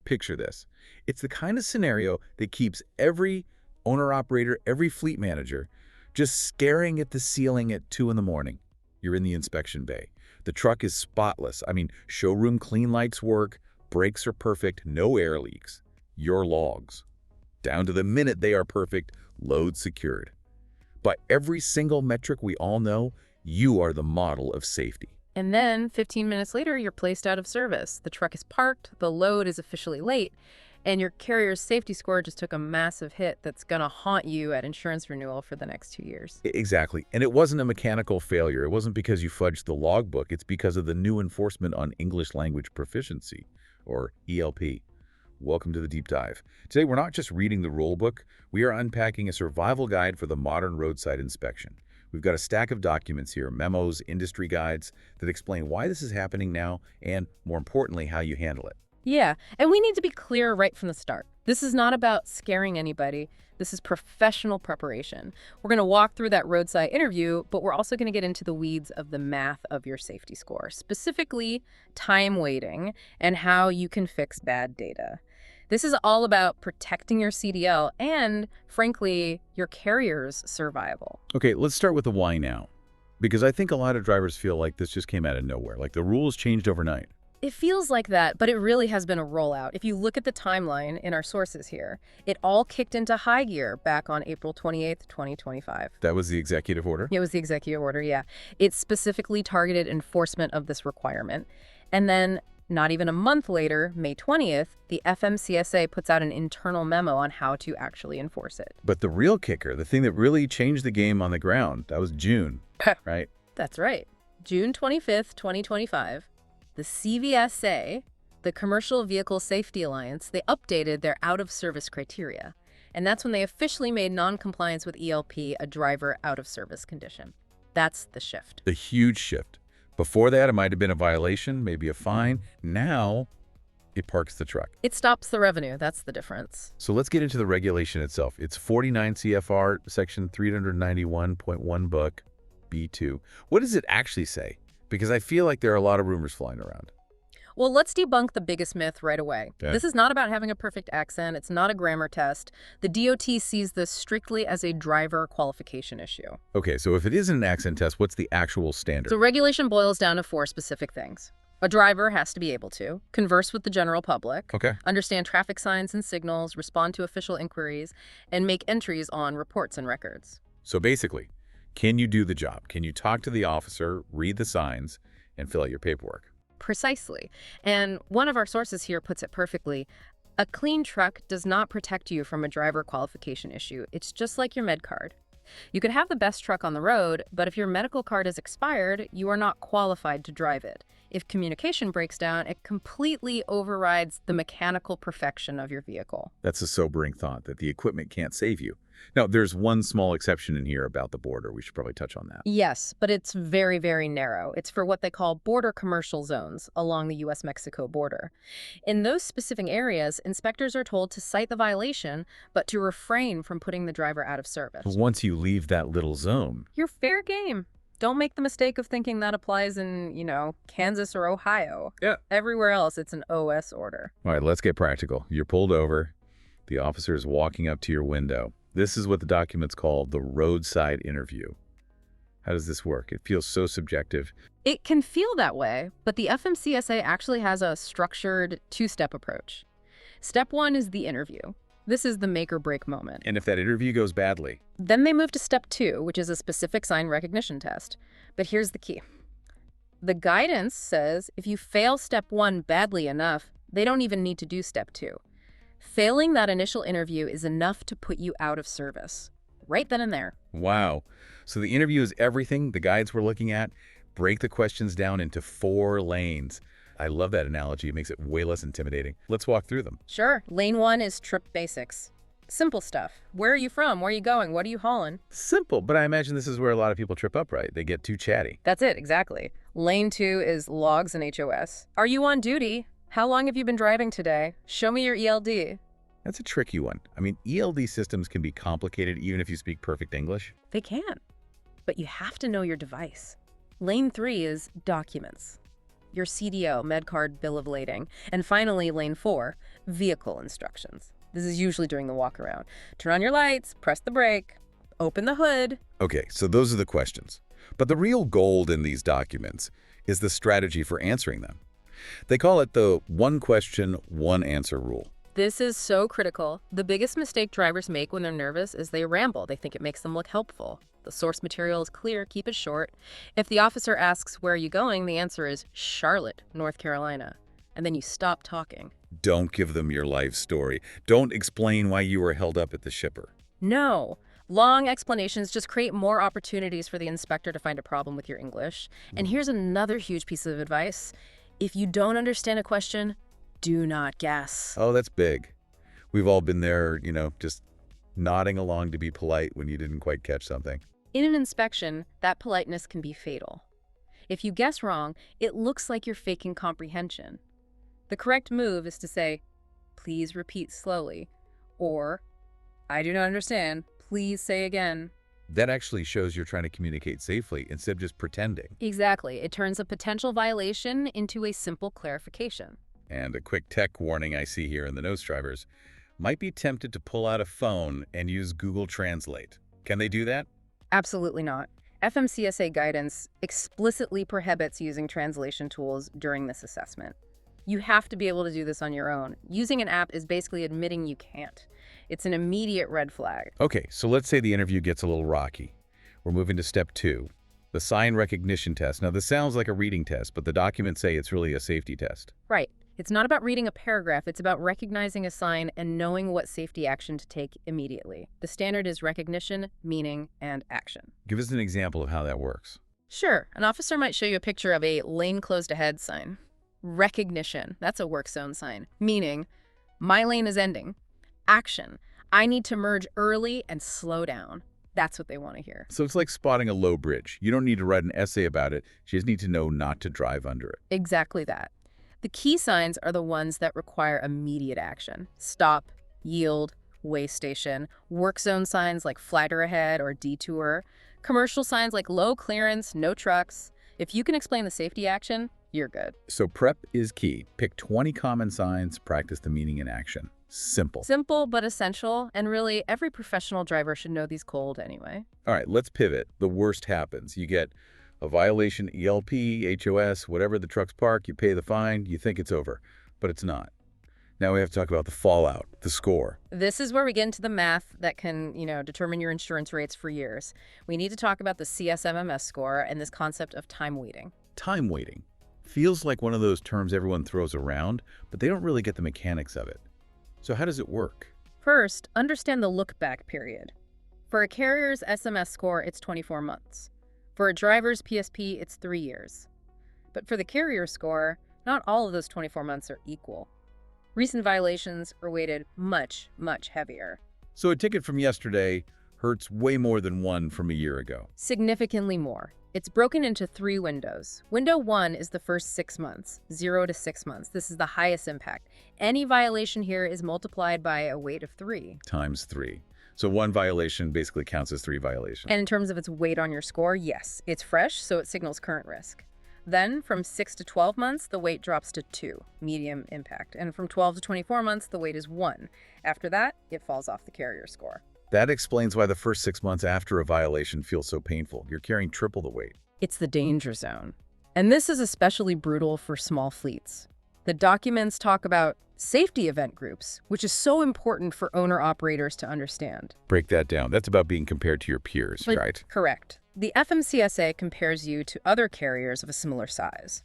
Picture this. It's the kind of scenario that keeps every owner-operator, every fleet manager, just staring at the ceiling at 2 in the morning. You're in the inspection bay. The truck is spotless. I mean, showroom clean lights work, brakes are perfect, no air leaks. Your logs. Down to the minute they are perfect, load secured. By every single metric we all know, you are the model of safety. And then 15 minutes later, you're placed out of service. The truck is parked, the load is officially late, and your carrier's safety score just took a massive hit that's going to haunt you at insurance renewal for the next 2 years. Exactly. And it wasn't a mechanical failure. It wasn't because you fudged the logbook. It's because of the new enforcement on English Language Proficiency, or ELP. Welcome to the deep dive. Today, we're not just reading the rule book. We are unpacking a survival guide for the modern roadside inspection. We've got a stack of documents here, memos, industry guides, that explain why this is happening now and, more importantly, how you handle it. Yeah, and we need to be clear right from the start. This is not about scaring anybody. This is professional preparation. We're going to walk through that roadside interview, but we're also going to get into the weeds of the math of your safety score, specifically time weighting and how you can fix bad data. This is all about protecting your CDL and, frankly, your carrier's survival. Okay, let's start with the why now, because I think a lot of drivers feel like this just came out of nowhere, like the rules changed overnight. It feels like that, but it really has been a rollout. If you look at the timeline in our sources here, it all kicked into high gear back on April 28th, 2025. That was the executive order? It was the executive order, yeah. It specifically targeted enforcement of this requirement. And then, not even a month later, May 20th, the FMCSA puts out an internal memo on how to actually enforce it. But the real kicker, the thing that really changed the game on the ground, that was June, right? That's right. June 25th, 2025. The CVSA, the Commercial Vehicle Safety Alliance, they updated their out-of-service criteria. And that's when they officially made non-compliance with ELP a driver out-of-service condition. That's the shift. The huge shift. Before that, it might have been a violation, maybe a fine. Now, it parks the truck. It stops the revenue. That's the difference. So let's get into the regulation itself. It's 49 CFR section 391.1 book B2. What does it actually say? Because I feel like there are a lot of rumors flying around. Well, let's debunk the biggest myth right away. Okay. This is not about having a perfect accent. It's not a grammar test. The DOT sees this strictly as a driver qualification issue. Okay, so if it isn't an accent test, what's the actual standard? So regulation boils down to 4 specific things. A driver has to be able to converse with the general public, Okay. understand traffic signs and signals, respond to official inquiries, and make entries on reports and records. So basically, can you do the job? Can you talk to the officer, read the signs, and fill out your paperwork? Precisely. And one of our sources here puts it perfectly. A clean truck does not protect you from a driver qualification issue. It's just like your med card. You could have the best truck on the road, but if your medical card is expired, you are not qualified to drive it. If communication breaks down, it completely overrides the mechanical perfection of your vehicle. That's a sobering thought, that the equipment can't save you. Now, there's one small exception in here about the border. We should probably touch on that. Yes, but it's very, very narrow. It's for what they call border commercial zones along the U.S.-Mexico border. In those specific areas, inspectors are told to cite the violation, but to refrain from putting the driver out of service. Once you leave that little zone, You're fair game. Don't make the mistake of thinking that applies in, Kansas or Ohio. Yeah. Everywhere else, it's an OS order. all right, let's get practical. You're pulled over. The officer is walking up to your window. This is what the document's called the roadside interview. How does this work? It feels so subjective. It can feel that way, but the FMCSA actually has a structured 2-step approach. Step 1 is the interview. This is the make or break moment. And if that interview goes badly? Then they move to step 2, which is a specific sign recognition test. But here's the key. The guidance says if you fail step 1 badly enough, they don't even need to do step 2. Failing that initial interview is enough to put you out of service. Right then and there. Wow. So the interview is everything the guides we're looking at. Break the questions down into 4 lanes. I love that analogy. It makes it way less intimidating. Let's walk through them. Sure. Lane 1 is trip basics. Simple stuff. Where are you from? Where are you going? What are you hauling? Simple, but I imagine this is where a lot of people trip up, right? They get too chatty. That's it, exactly. Lane 2 is logs and HOS. Are you on duty? How long have you been driving today? Show me your ELD. That's a tricky one. I mean, ELD systems can be complicated even if you speak perfect English. They can, but you have to know your device. Lane 3 is documents. Your CDO, MedCard, bill of lading. And finally, Lane 4, vehicle instructions. This is usually during the walk around. Turn on your lights, press the brake, open the hood. Okay, so those are the questions. But the real gold in these documents is the strategy for answering them. They call it the one question, one answer rule. This is so critical. The biggest mistake drivers make when they're nervous is they ramble. They think it makes them look helpful. The source material is clear, keep it short. If the officer asks, "Where are you going?" the answer is Charlotte, North Carolina. And then you stop talking. Don't give them your life story. Don't explain why you were held up at the shipper. No. Long explanations just create more opportunities for the inspector to find a problem with your English. And here's another huge piece of advice. If you don't understand a question, do not guess. Oh, that's big. We've all been there, just nodding along to be polite when you didn't quite catch something. In an inspection, that politeness can be fatal. If you guess wrong, it looks like you're faking comprehension. The correct move is to say, "Please repeat slowly," or "I do not understand. Please say again." That actually shows you're trying to communicate safely instead of just pretending. Exactly. It turns a potential violation into a simple clarification. And a quick tech warning I see here in the notes drivers might be tempted to pull out a phone and use Google Translate. Can they do that? Absolutely not. FMCSA guidance explicitly prohibits using translation tools during this assessment. You have to be able to do this on your own. Using an app is basically admitting you can't. It's an immediate red flag. Okay, so let's say the interview gets a little rocky. We're moving to step 2, the sign recognition test. Now, this sounds like a reading test, but the documents say it's really a safety test. Right. It's not about reading a paragraph. It's about recognizing a sign and knowing what safety action to take immediately. The standard is recognition, meaning, and action. Give us an example of how that works. Sure. An officer might show you a picture of a lane closed ahead sign. Recognition. That's a work zone sign. Meaning, my lane is ending. Action. I need to merge early and slow down. That's what they want to hear. So it's like spotting a low bridge. You don't need to write an essay about it. You just need to know not to drive under it. Exactly that. The key signs are the ones that require immediate action. Stop, yield, way station, work zone signs like flatter ahead or detour, commercial signs like low clearance, no trucks. If you can explain the safety action, you're good. So prep is key. Pick 20 common signs, practice the meaning in action. Simple. Simple but essential, and really every professional driver should know these cold anyway. All right, let's pivot. The worst happens. You get a violation, ELP, HOS, whatever the truck's parked, you pay the fine, you think it's over, but it's not. Now we have to talk about the fallout, the score. This is where we get into the math that can, determine your insurance rates for years. We need to talk about the CSMMS score and this concept of time weighting. Time weighting. Feels like one of those terms everyone throws around, but they don't really get the mechanics of it. So how does it work? First, understand the look-back period. For a carrier's SMS score, it's 24 months. For a driver's PSP, it's 3 years. But for the carrier score, not all of those 24 months are equal. Recent violations are weighted much, much heavier. So a ticket from yesterday hurts way more than one from a year ago. Significantly more. It's broken into 3 windows. Window 1 is the first 6 months, 0 to 6 months. This is the highest impact. Any violation here is multiplied by a weight of 3. Times 3. So one violation basically counts as 3 violations. And in terms of its weight on your score, yes, it's fresh, so it signals current risk. Then, from 6 to 12 months, the weight drops to 2, medium impact. And from 12 to 24 months, the weight is 1. After that, it falls off the carrier score. That explains why the first 6 months after a violation feels so painful. You're carrying triple the weight. It's the danger zone. And this is especially brutal for small fleets. The documents talk about safety event groups, which is so important for owner-operators to understand. Break that down. That's about being compared to your peers, right? Correct. The FMCSA compares you to other carriers of a similar size.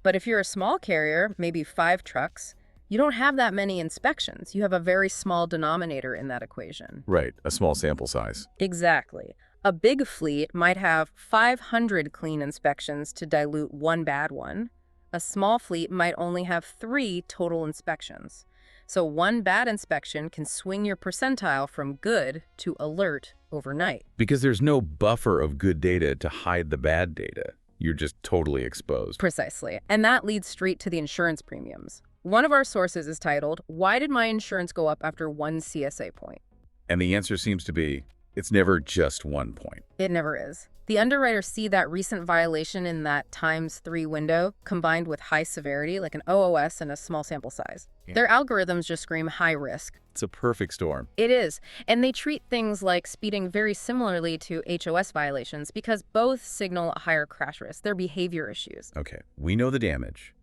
But if you're a small carrier, maybe 5 trucks, you don't have that many inspections. You have a very small denominator in that equation. Right, a small sample size. Exactly. A big fleet might have 500 clean inspections to dilute 1 bad one. A small fleet might only have 3 total inspections. So 1 bad inspection can swing your percentile from good to alert overnight. Because there's no buffer of good data to hide the bad data. You're just totally exposed. Precisely. And that leads straight to the insurance premiums. One of our sources is titled, "Why did my insurance go up after 1 CSA point?" And the answer seems to be, It's never just one point. It never is. The underwriters see that recent violation in that ×3 window combined with high severity, like an OOS and a small sample size. Yeah. Their algorithms just scream high risk. It's a perfect storm. It is. And they treat things like speeding very similarly to HOS violations because both signal a higher crash risk. They're behavior issues. Okay, we know the damage,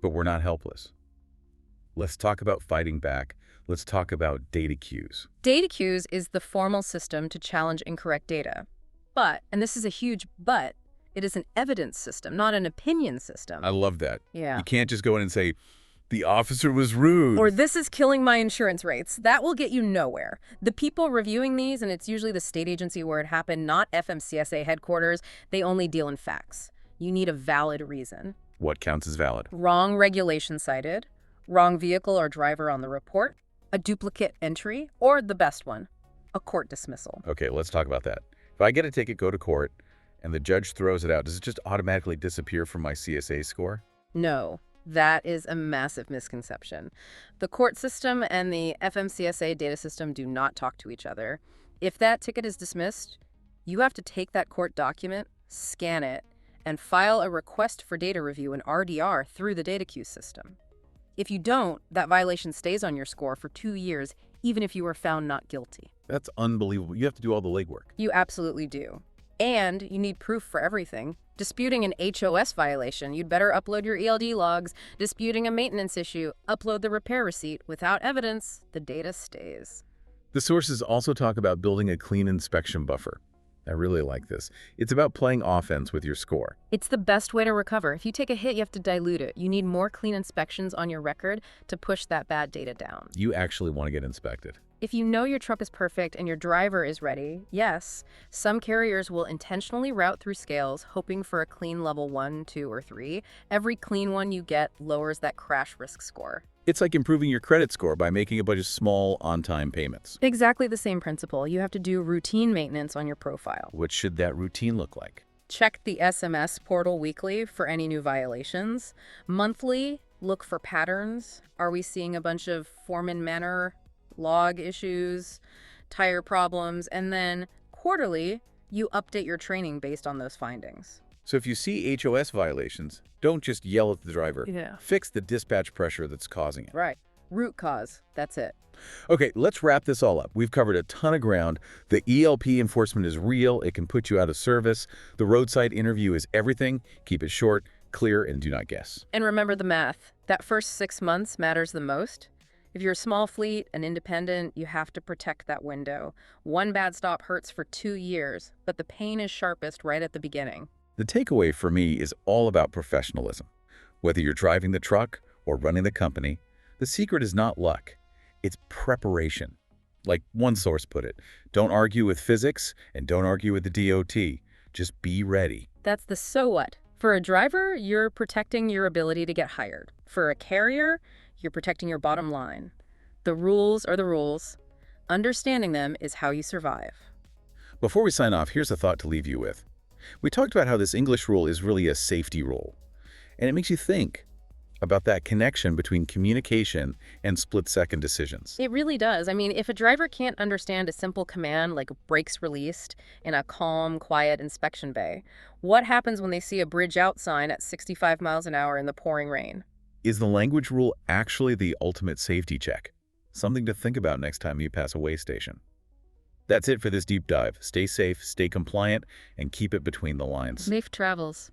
but we're not helpless. Let's talk about fighting back. Let's talk about DataQs. DataQs is the formal system to challenge incorrect data. But, and this is a huge but, it is an evidence system, not an opinion system. I love that. Yeah. You can't just go in and say, the officer was rude. Or this is killing my insurance rates. That will get you nowhere. The people reviewing these, and it's usually the state agency where it happened, not FMCSA headquarters, they only deal in facts. You need a valid reason. What counts as valid? Wrong regulation cited, wrong vehicle or driver on the report, a duplicate entry, or the best one, a court dismissal. Okay, let's talk about that. If I get a ticket, go to court, and the judge throws it out, does it just automatically disappear from my CSA score? No, that is a massive misconception. The court system and the FMCSA data system do not talk to each other. If that ticket is dismissed, you have to take that court document, scan it, and file a request for data review, an RDR, through the DataQs system. If you don't, that violation stays on your score for 2 years, even if you are found not guilty. That's unbelievable. You have to do all the legwork. You absolutely do. And you need proof for everything. Disputing an HOS violation, you'd better upload your ELD logs. Disputing a maintenance issue, upload the repair receipt. Without evidence, the data stays. The sources also talk about building a clean inspection buffer. I really like this. It's about playing offense with your score. It's the best way to recover. If you take a hit, you have to dilute it. You need more clean inspections on your record to push that bad data down. You actually want to get inspected. If you know your truck is perfect and your driver is ready, yes, some carriers will intentionally route through scales, hoping for a clean level 1, 2, or 3. Every clean one you get lowers that crash risk score. It's like improving your credit score by making a bunch of small, on-time payments. Exactly the same principle. You have to do routine maintenance on your profile. What should that routine look like? Check the SMS portal weekly for any new violations. Monthly, look for patterns. Are we seeing a bunch of form and manner log issues, tire problems? And then quarterly, you update your training based on those findings. So if you see HOS violations, don't just yell at the driver. Yeah. Fix the dispatch pressure that's causing it. Right. Root cause. That's it. Okay, let's wrap this all up. We've covered a ton of ground. The ELP enforcement is real. It can put you out of service. The roadside interview is everything. Keep it short, clear, and do not guess. And remember the math. That first 6 months matters the most. If you're a small fleet and independent, you have to protect that window. One bad stop hurts for 2 years, but the pain is sharpest right at the beginning. The takeaway for me is all about professionalism. Whether you're driving the truck or running the company, the secret is not luck. It's preparation. Like one source put it, don't argue with physics and don't argue with the DOT. Just be ready. That's the so what. For a driver, you're protecting your ability to get hired. For a carrier, you're protecting your bottom line. The rules are the rules. Understanding them is how you survive. Before we sign off, here's a thought to leave you with. We talked about how this English rule is really a safety rule. And it makes you think about that connection between communication and split-second decisions. It really does. I mean, if a driver can't understand a simple command like brakes released in a calm, quiet inspection bay, what happens when they see a bridge out sign at 65 miles an hour in the pouring rain? Is the language rule actually the ultimate safety check? Something to think about next time you pass a weigh station. That's it for this deep dive. Stay safe, stay compliant, and keep it between the lines. Safe travels.